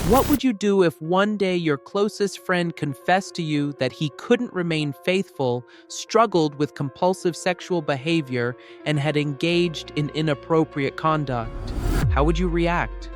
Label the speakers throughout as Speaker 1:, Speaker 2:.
Speaker 1: What would you do if one day your closest friend confessed to you that he couldn't remain faithful, struggled with compulsive sexual behavior, and had engaged in inappropriate conduct? How would you react?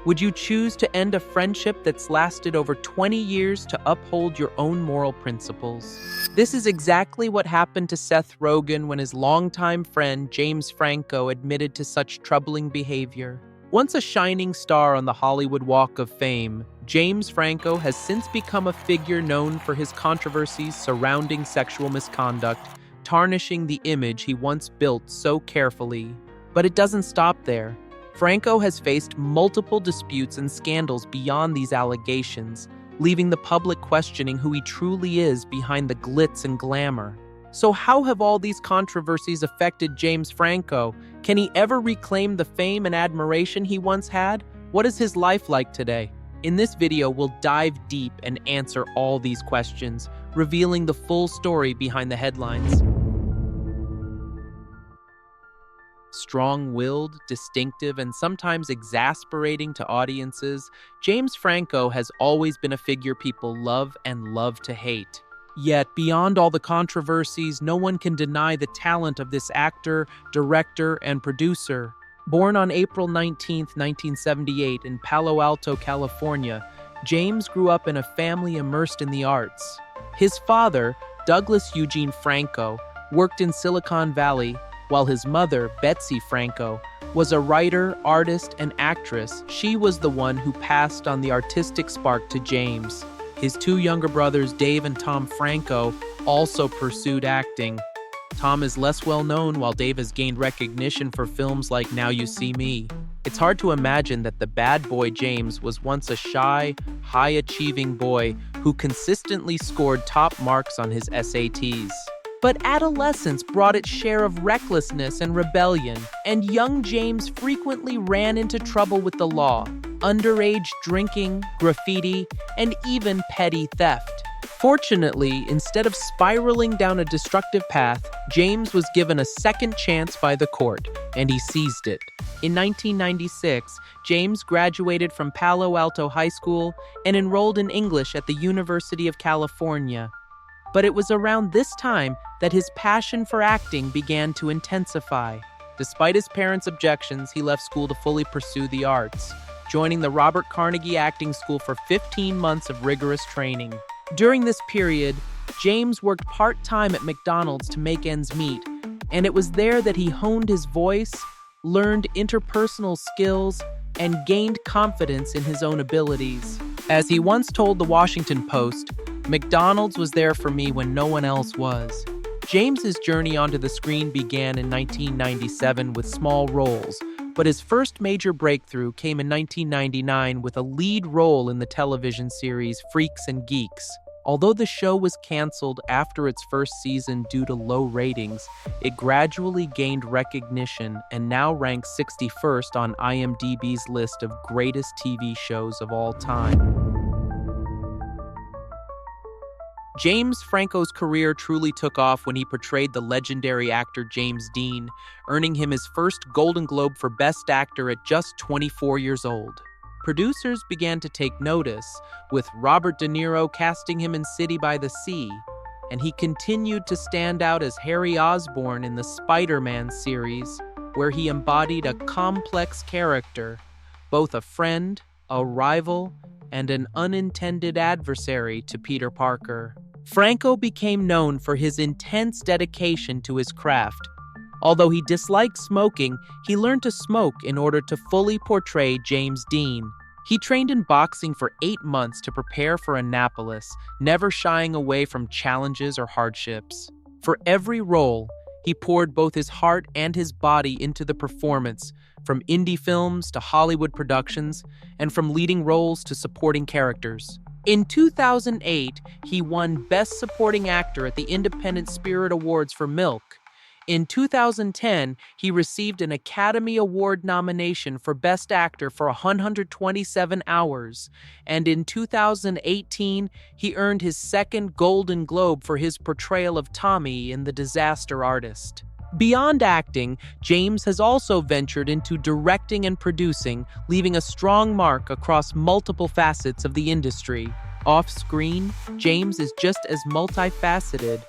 Speaker 1: Would you choose to end a friendship that's lasted over 20 years to uphold your own moral principles? This is exactly what happened to Seth Rogen when his longtime friend James Franco admitted to such troubling behavior. Once a shining star on the Hollywood Walk of Fame, James Franco has since become a figure known for his controversies surrounding sexual misconduct, tarnishing the image he once built so carefully. But it doesn't stop there. Franco has faced multiple disputes and scandals beyond these allegations, leaving the public questioning who he truly is behind the glitz and glamour. So how have all these controversies affected James Franco? Can he ever reclaim the fame and admiration he once had? What is his life like today? In this video, we'll dive deep and answer all these questions, revealing the full story behind the headlines. Strong-willed, distinctive, and sometimes exasperating to audiences, James Franco has always been a figure people love and love to hate. Yet, beyond all the controversies, no one can deny the talent of this actor, director, and producer. Born on April 19, 1978 in Palo Alto, California, James grew up in a family immersed in the arts. His father, Douglas Eugene Franco, worked in Silicon Valley, while his mother, Betsy Franco, was a writer, artist, and actress. She was the one who passed on the artistic spark to James. His two younger brothers, Dave and Tom Franco, also pursued acting. Tom is less well known, while Dave has gained recognition for films like Now You See Me. It's hard to imagine that the bad boy James was once a shy, high-achieving boy who consistently scored top marks on his SATs. But adolescence brought its share of recklessness and rebellion, and young James frequently ran into trouble with the law, underage drinking, graffiti, and even petty theft. Fortunately, instead of spiraling down a destructive path, James was given a second chance by the court, and he seized it. In 1996, James graduated from Palo Alto High School and enrolled in English at the University of California. But it was around this time that his passion for acting began to intensify. Despite his parents' objections, he left school to fully pursue the arts, joining the Robert Carnegie Acting School for 15 months of rigorous training. During this period, James worked part-time at McDonald's to make ends meet, and it was there that he honed his voice, learned interpersonal skills, and gained confidence in his own abilities. As he once told the Washington Post, "McDonald's was there for me when no one else was." James's journey onto the screen began in 1997 with small roles, but his first major breakthrough came in 1999 with a lead role in the television series Freaks and Geeks. Although the show was canceled after its first season due to low ratings, it gradually gained recognition and now ranks 61st on IMDb's list of greatest TV shows of all time. James Franco's career truly took off when he portrayed the legendary actor James Dean, earning him his first Golden Globe for Best Actor at just 24 years old. Producers began to take notice, with Robert De Niro casting him in City by the Sea, and he continued to stand out as Harry Osborn in the Spider-Man series, where he embodied a complex character, both a friend, a rival, and an unintended adversary to Peter Parker. Franco became known for his intense dedication to his craft. Although he disliked smoking, he learned to smoke in order to fully portray James Dean. He trained in boxing for 8 months to prepare for Annapolis, never shying away from challenges or hardships. For every role, he poured both his heart and his body into the performance, from indie films to Hollywood productions, and from leading roles to supporting characters. In 2008, he won Best Supporting Actor at the Independent Spirit Awards for Milk. In 2010, he received an Academy Award nomination for Best Actor for 127 Hours, and in 2018, he earned his second Golden Globe for his portrayal of Tommy in The Disaster Artist. Beyond acting, James has also ventured into directing and producing, leaving a strong mark across multiple facets of the industry. Off-screen, James is just as multifaceted.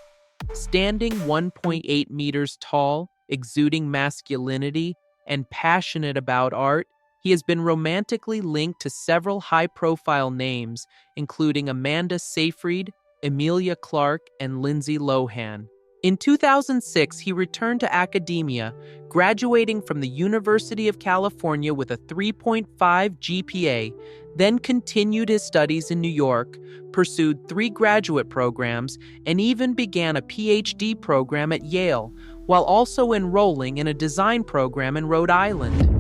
Speaker 1: Standing 1.8 meters tall, exuding masculinity, and passionate about art, he has been romantically linked to several high-profile names, including Amanda Seyfried, Emilia Clarke, and Lindsay Lohan. In 2006, he returned to academia, graduating from the University of California with a 3.5 GPA, then continued his studies in New York, pursued 3 graduate programs, and even began a PhD program at Yale, while also enrolling in a design program in Rhode Island.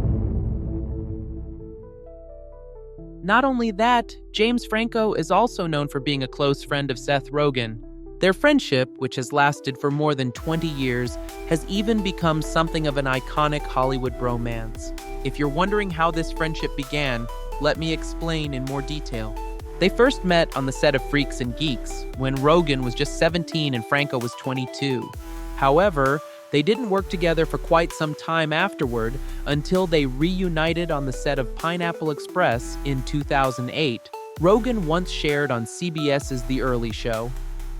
Speaker 1: Not only that, James Franco is also known for being a close friend of Seth Rogen. Their friendship, which has lasted for more than 20 years, has even become something of an iconic Hollywood bromance. If you're wondering how this friendship began, let me explain in more detail. They first met on the set of Freaks and Geeks, when Rogen was just 17 and Franco was 22. However, they didn't work together for quite some time afterward until they reunited on the set of Pineapple Express in 2008. Rogen once shared on CBS's The Early Show,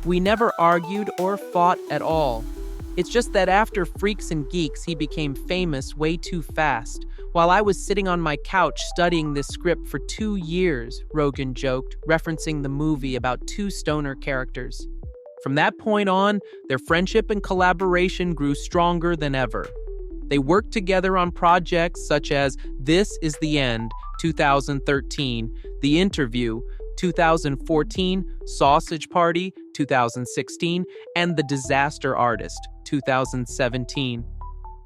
Speaker 1: "We never argued or fought at all. It's just that after Freaks and Geeks, he became famous way too fast, while I was sitting on my couch studying this script for 2 years," Rogen joked, referencing the movie about 2 stoner characters. From that point on, their friendship and collaboration grew stronger than ever. They worked together on projects such as This Is the End, 2013, The Interview, 2014, Sausage Party, 2016, and The Disaster Artist, 2017.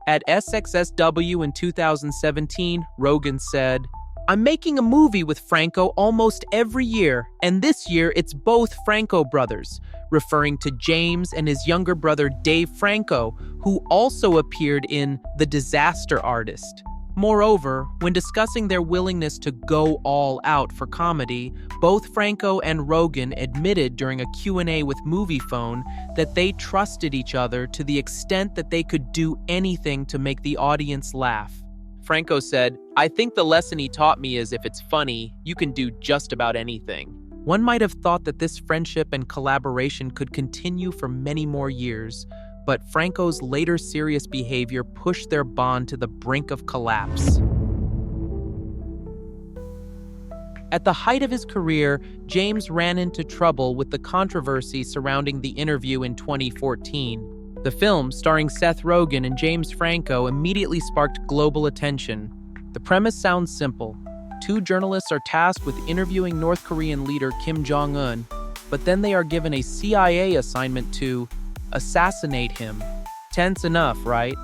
Speaker 1: At SXSW in 2017, Rogen said, "I'm making a movie with Franco almost every year, and this year it's both Franco brothers," referring to James and his younger brother Dave Franco, who also appeared in The Disaster Artist. Moreover, when discussing their willingness to go all out for comedy, both Franco and Rogen admitted during a Q&A with Moviefone that they trusted each other to the extent that they could do anything to make the audience laugh. Franco said, "I think the lesson he taught me is if it's funny, you can do just about anything." One might have thought that this friendship and collaboration could continue for many more years, but Franco's later serious behavior pushed their bond to the brink of collapse. At the height of his career, James ran into trouble with the controversy surrounding The Interview in 2014. The film, starring Seth Rogen and James Franco, immediately sparked global attention. The premise sounds simple. 2 journalists are tasked with interviewing North Korean leader Kim Jong-un, but then they are given a CIA assignment to assassinate him. Tense enough, right?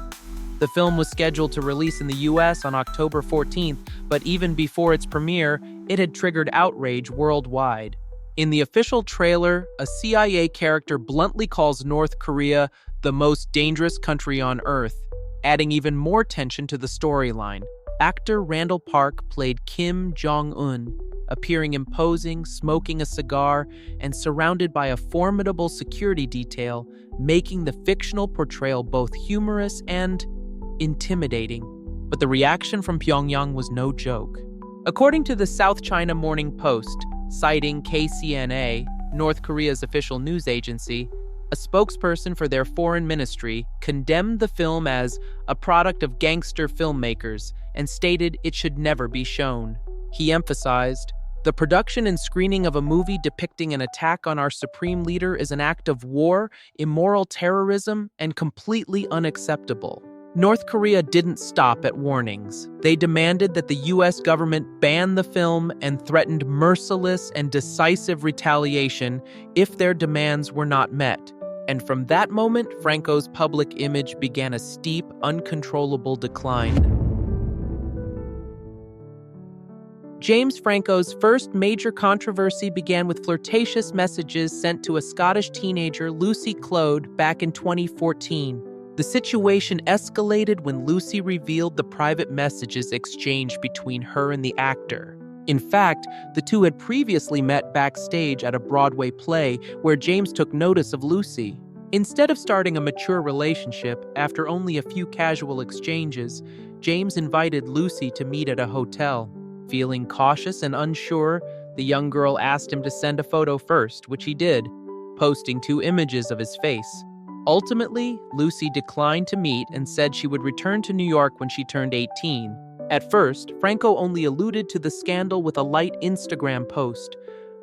Speaker 1: The film was scheduled to release in the US on October 14th, but even before its premiere, it had triggered outrage worldwide. In the official trailer, a CIA character bluntly calls North Korea the most dangerous country on Earth, adding even more tension to the storyline. Actor Randall Park played Kim Jong-un, appearing imposing, smoking a cigar, and surrounded by a formidable security detail, making the fictional portrayal both humorous and intimidating. But the reaction from Pyongyang was no joke. According to the South China Morning Post, citing KCNA, North Korea's official news agency, a spokesperson for their foreign ministry condemned the film as a product of gangster filmmakers and stated it should never be shown. He emphasized, "The production and screening of a movie depicting an attack on our supreme leader is an act of war, immoral terrorism, and completely unacceptable." North Korea didn't stop at warnings. They demanded that the US government ban the film and threatened merciless and decisive retaliation if their demands were not met. And from that moment, Franco's public image began a steep, uncontrollable decline. James Franco's first major controversy began with flirtatious messages sent to a Scottish teenager, Lucy Clode, back in 2014. The situation escalated when Lucy revealed the private messages exchanged between her and the actor. In fact, the two had previously met backstage at a Broadway play where James took notice of Lucy. Instead of starting a mature relationship after only a few casual exchanges, James invited Lucy to meet at a hotel. Feeling cautious and unsure, the young girl asked him to send a photo first, which he did, posting 2 images of his face. Ultimately, Lucy declined to meet and said she would return to New York when she turned 18. At first, Franco only alluded to the scandal with a light Instagram post.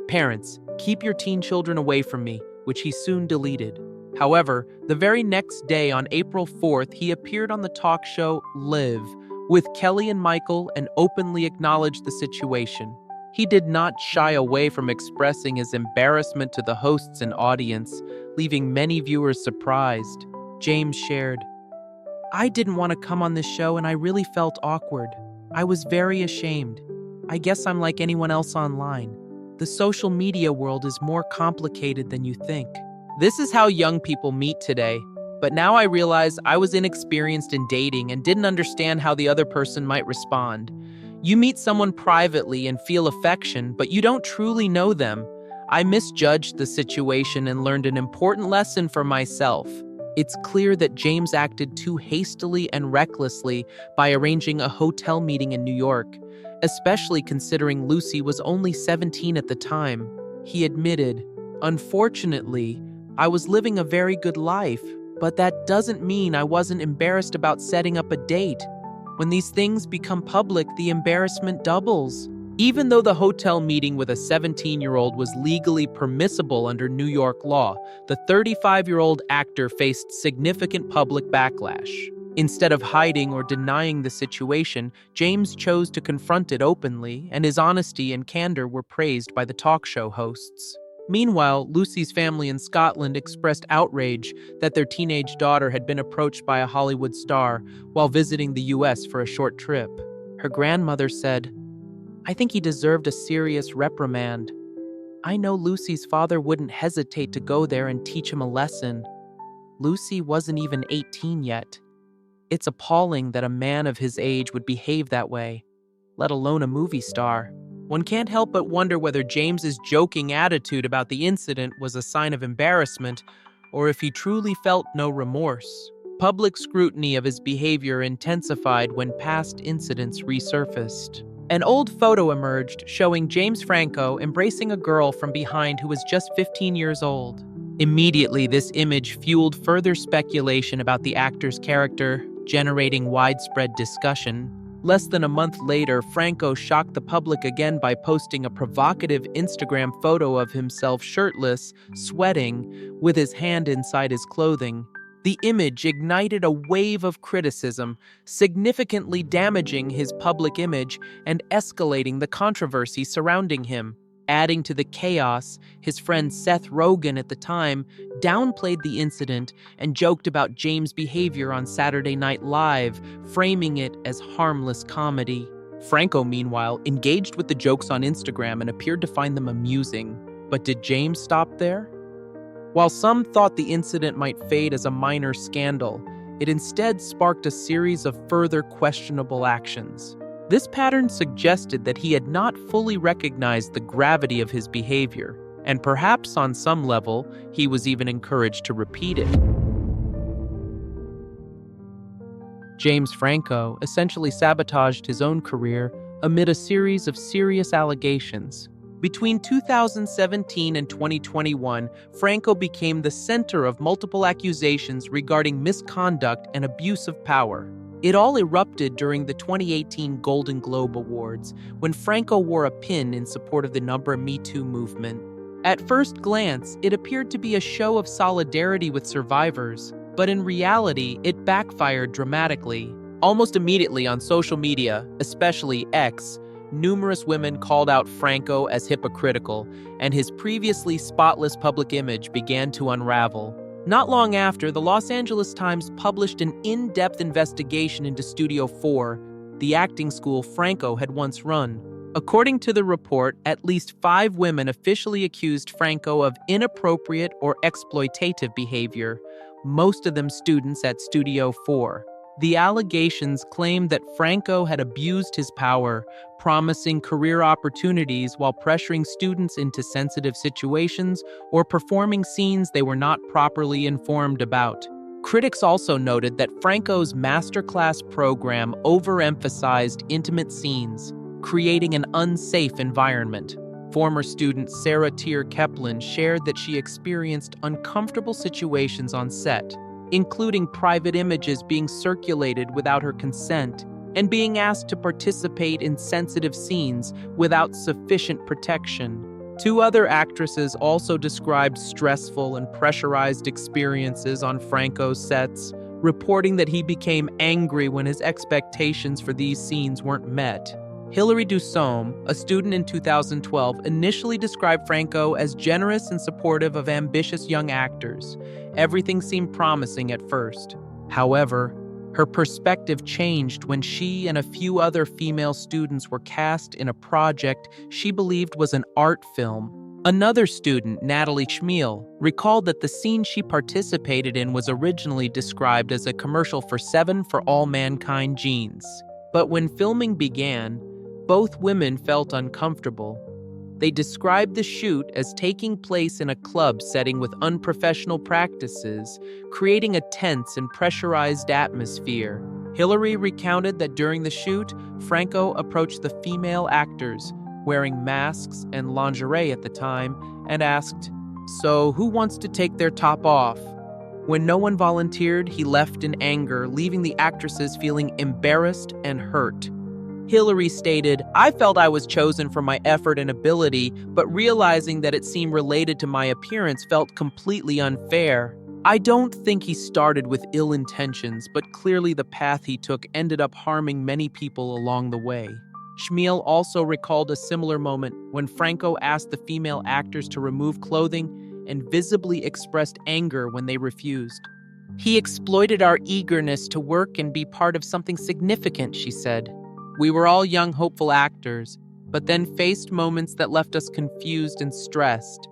Speaker 1: "Parents, keep your teen children away from me," which he soon deleted. However, the very next day on April 4th, he appeared on the talk show Live with Kelly and Michael and openly acknowledged the situation. He did not shy away from expressing his embarrassment to the hosts and audience, leaving many viewers surprised. James shared, "I didn't want to come on this show and I really felt awkward. I was very ashamed. I guess I'm like anyone else online. The social media world is more complicated than you think." This is how young people meet today. But now I realize I was inexperienced in dating and didn't understand how the other person might respond. You meet someone privately and feel affection, but you don't truly know them. I misjudged the situation and learned an important lesson for myself. It's clear that James acted too hastily and recklessly by arranging a hotel meeting in New York, especially considering Lucy was only 17 at the time. He admitted, "Unfortunately, I was living a very good life, but that doesn't mean I wasn't embarrassed about setting up a date. When these things become public, the embarrassment doubles." Even though the hotel meeting with a 17-year-old was legally permissible under New York law, the 35-year-old actor faced significant public backlash. Instead of hiding or denying the situation, James chose to confront it openly, and his honesty and candor were praised by the talk show hosts. Meanwhile, Lucy's family in Scotland expressed outrage that their teenage daughter had been approached by a Hollywood star while visiting the US for a short trip. Her grandmother said, "I think he deserved a serious reprimand. I know Lucy's father wouldn't hesitate to go there and teach him a lesson. Lucy wasn't even 18 yet. It's appalling that a man of his age would behave that way, let alone a movie star." One can't help but wonder whether James's joking attitude about the incident was a sign of embarrassment, or if he truly felt no remorse. Public scrutiny of his behavior intensified when past incidents resurfaced. An old photo emerged showing James Franco embracing a girl from behind who was just 15 years old. Immediately, this image fueled further speculation about the actor's character, generating widespread discussion. Less than a month later, Franco shocked the public again by posting a provocative Instagram photo of himself shirtless, sweating, with his hand inside his clothing. The image ignited a wave of criticism, significantly damaging his public image and escalating the controversy surrounding him. Adding to the chaos, his friend Seth Rogen at the time downplayed the incident and joked about James' behavior on Saturday Night Live, framing it as harmless comedy. Franco, meanwhile, engaged with the jokes on Instagram and appeared to find them amusing. But did James stop there? While some thought the incident might fade as a minor scandal, it instead sparked a series of further questionable actions. This pattern suggested that he had not fully recognized the gravity of his behavior, and perhaps on some level, he was even encouraged to repeat it. James Franco essentially sabotaged his own career amid a series of serious allegations. Between 2017 and 2021, Franco became the center of multiple accusations regarding misconduct and abuse of power. It all erupted during the 2018 Golden Globe Awards, when Franco wore a pin in support of the Me Too movement. At first glance, it appeared to be a show of solidarity with survivors, but in reality, it backfired dramatically. Almost immediately on social media, especially X, numerous women called out Franco as hypocritical, and his previously spotless public image began to unravel. Not long after, the Los Angeles Times published an in-depth investigation into Studio 4, the acting school Franco had once run. According to the report, at least 5 women officially accused Franco of inappropriate or exploitative behavior, most of them students at Studio 4. The allegations claimed that Franco had abused his power, promising career opportunities while pressuring students into sensitive situations or performing scenes they were not properly informed about. Critics also noted that Franco's masterclass program overemphasized intimate scenes, creating an unsafe environment. Former student Sarah Tier Keplin shared that she experienced uncomfortable situations on set, including private images being circulated without her consent and being asked to participate in sensitive scenes without sufficient protection. Two other actresses also described stressful and pressurized experiences on Franco's sets, reporting that he became angry when his expectations for these scenes weren't met. Hilary Dusaume, a student in 2012, initially described Franco as generous and supportive of ambitious young actors. Everything seemed promising at first. However, her perspective changed when she and a few other female students were cast in a project she believed was an art film. Another student, Natalie Schmiel, recalled that the scene she participated in was originally described as a commercial for 7 For All Mankind jeans. But when filming began, both women felt uncomfortable. They described the shoot as taking place in a club setting with unprofessional practices, creating a tense and pressurized atmosphere. Hilary recounted that during the shoot, Franco approached the female actors, wearing masks and lingerie at the time, and asked, "So who wants to take their top off?" When no one volunteered, he left in anger, leaving the actresses feeling embarrassed and hurt. Hilary stated, "I felt I was chosen for my effort and ability, but realizing that it seemed related to my appearance felt completely unfair. I don't think he started with ill intentions, but clearly the path he took ended up harming many people along the way." Schmiel also recalled a similar moment when Franco asked the female actors to remove clothing and visibly expressed anger when they refused. "He exploited our eagerness to work and be part of something significant," she said. "We were all young, hopeful actors, but then faced moments that left us confused and stressed."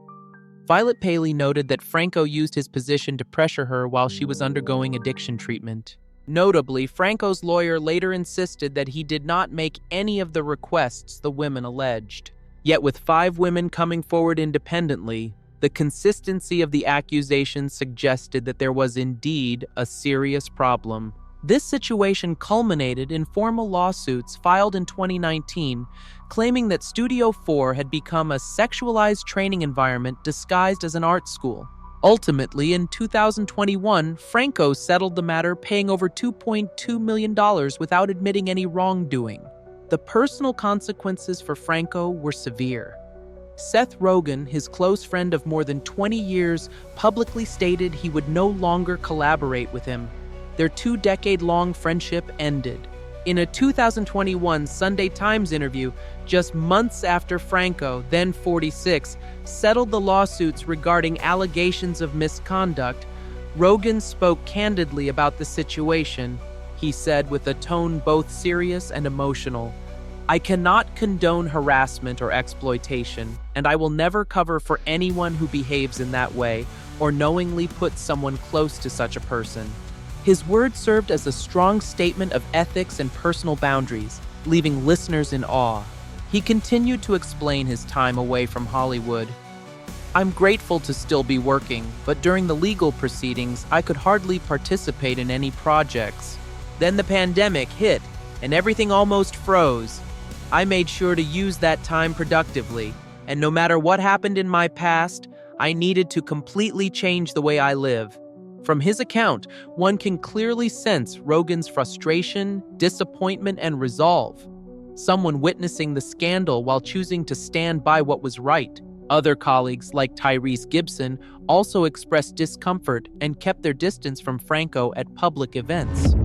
Speaker 1: Violet Paley noted that Franco used his position to pressure her while she was undergoing addiction treatment. Notably, Franco's lawyer later insisted that he did not make any of the requests the women alleged. Yet with 5 women coming forward independently, the consistency of the accusations suggested that there was indeed a serious problem. This situation culminated in formal lawsuits filed in 2019, claiming that Studio 4 had become a sexualized training environment disguised as an art school. Ultimately, in 2021, Franco settled the matter, paying over $2.2 million without admitting any wrongdoing. The personal consequences for Franco were severe. Seth Rogen, his close friend of more than 20 years, publicly stated he would no longer collaborate with him. Their 2-decade-long friendship ended. In a 2021 Sunday Times interview, just months after Franco, then 46, settled the lawsuits regarding allegations of misconduct, Rogen spoke candidly about the situation. He said with a tone both serious and emotional, "I cannot condone harassment or exploitation, and I will never cover for anyone who behaves in that way or knowingly puts someone close to such a person." His words served as a strong statement of ethics and personal boundaries, leaving listeners in awe. He continued to explain his time away from Hollywood. "I'm grateful to still be working, but during the legal proceedings, I could hardly participate in any projects. Then the pandemic hit, and everything almost froze. I made sure to use that time productively, and no matter what happened in my past, I needed to completely change the way I live." From his account, one can clearly sense Rogen's frustration, disappointment, and resolve. Someone witnessing the scandal while choosing to stand by what was right. Other colleagues, like Tyrese Gibson, also expressed discomfort and kept their distance from Franco at public events.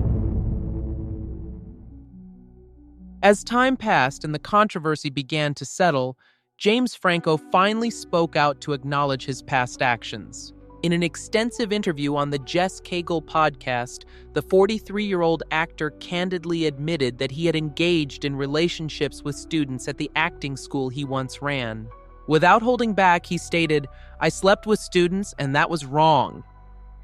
Speaker 1: As time passed and the controversy began to settle, James Franco finally spoke out to acknowledge his past actions. In an extensive interview on the Jess Cagle podcast, the 43-year-old actor candidly admitted that he had engaged in relationships with students at the acting school he once ran. Without holding back, he stated, "I slept with students and that was wrong."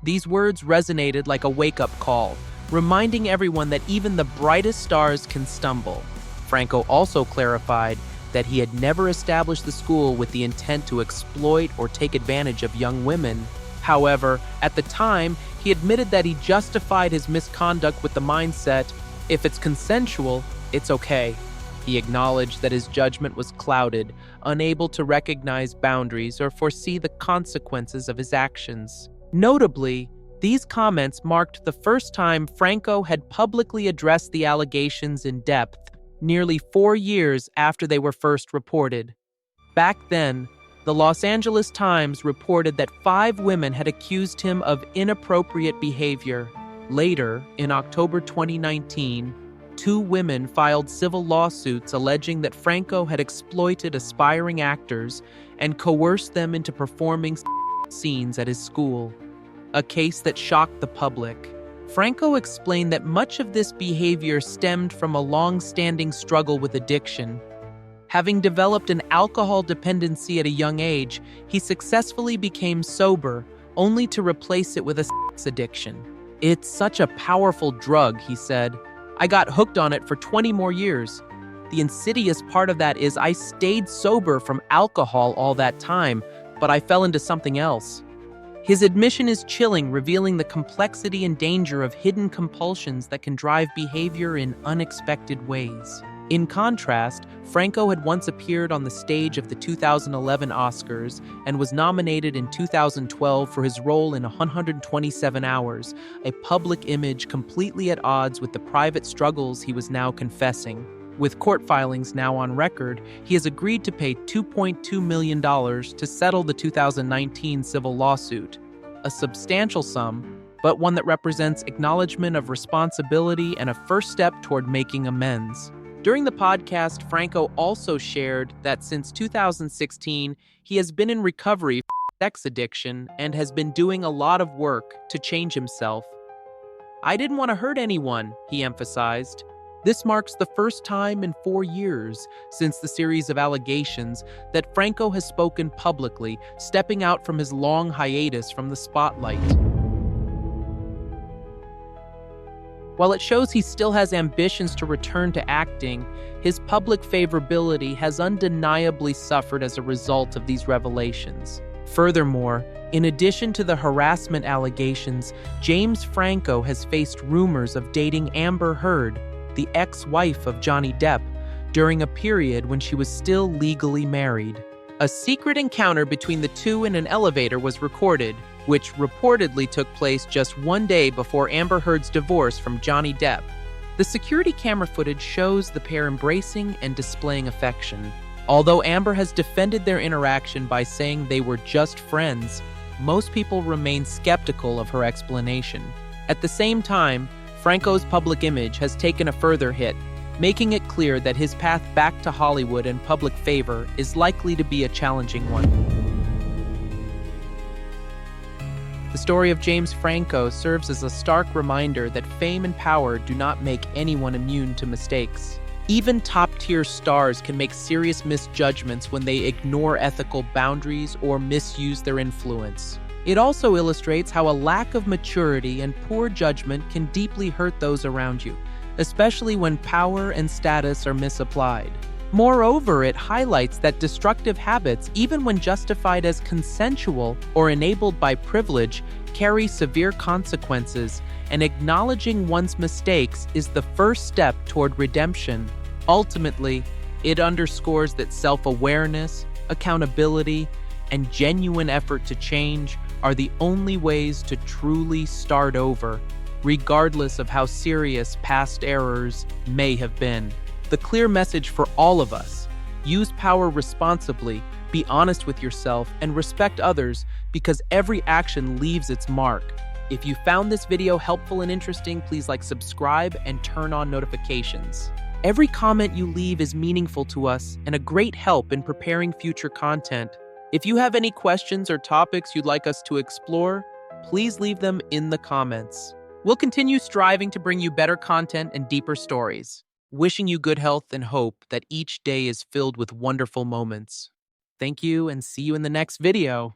Speaker 1: These words resonated like a wake-up call, reminding everyone that even the brightest stars can stumble. Franco also clarified that he had never established the school with the intent to exploit or take advantage of young women. However, at the time, he admitted that he justified his misconduct with the mindset, if it's consensual, it's okay. He acknowledged that his judgment was clouded, unable to recognize boundaries or foresee the consequences of his actions. Notably, these comments marked the first time Franco had publicly addressed the allegations in depth, nearly 4 years after they were first reported. Back then, the Los Angeles Times reported that 5 women had accused him of inappropriate behavior. Later, in October 2019, 2 women filed civil lawsuits alleging that Franco had exploited aspiring actors and coerced them into performing scenes at his school, a case that shocked the public. Franco explained that much of this behavior stemmed from a long-standing struggle with addiction. Having developed an alcohol dependency at a young age, he successfully became sober, only to replace it with a sex addiction. "It's such a powerful drug," he said. "I got hooked on it for 20 more years. The insidious part of that is I stayed sober from alcohol all that time, but I fell into something else." His admission is chilling, revealing the complexity and danger of hidden compulsions that can drive behavior in unexpected ways. In contrast, Franco had once appeared on the stage of the 2011 Oscars and was nominated in 2012 for his role in 127 Hours, a public image completely at odds with the private struggles he was now confessing. With court filings now on record, he has agreed to pay $2.2 million to settle the 2019 civil lawsuit, a substantial sum, but one that represents acknowledgement of responsibility and a first step toward making amends. During the podcast, Franco also shared that since 2016, he has been in recovery from sex addiction and has been doing a lot of work to change himself. "I didn't want to hurt anyone," he emphasized. This marks the first time in 4 years since the series of allegations that Franco has spoken publicly, stepping out from his long hiatus from the spotlight. While it shows he still has ambitions to return to acting, his public favorability has undeniably suffered as a result of these revelations. Furthermore, in addition to the harassment allegations, James Franco has faced rumors of dating Amber Heard, the ex-wife of Johnny Depp, during a period when she was still legally married. A secret encounter between the two in an elevator was recorded, which reportedly took place just 1 day before Amber Heard's divorce from Johnny Depp. The security camera footage shows the pair embracing and displaying affection. Although Amber has defended their interaction by saying they were just friends, most people remain skeptical of her explanation. At the same time, Franco's public image has taken a further hit, making it clear that his path back to Hollywood and public favor is likely to be a challenging one. The story of James Franco serves as a stark reminder that fame and power do not make anyone immune to mistakes. Even top-tier stars can make serious misjudgments when they ignore ethical boundaries or misuse their influence. It also illustrates how a lack of maturity and poor judgment can deeply hurt those around you, especially when power and status are misapplied. Moreover, it highlights that destructive habits, even when justified as consensual or enabled by privilege, carry severe consequences, and acknowledging one's mistakes is the first step toward redemption. Ultimately, it underscores that self-awareness, accountability, and genuine effort to change are the only ways to truly start over, regardless of how serious past errors may have been. The clear message for all of us: use power responsibly, be honest with yourself, and respect others, because every action leaves its mark. If you found this video helpful and interesting, please subscribe, and turn on notifications. Every comment you leave is meaningful to us and a great help in preparing future content. If you have any questions or topics you'd like us to explore, please leave them in the comments. We'll continue striving to bring you better content and deeper stories. Wishing you good health and hope that each day is filled with wonderful moments. Thank you, and see you in the next video.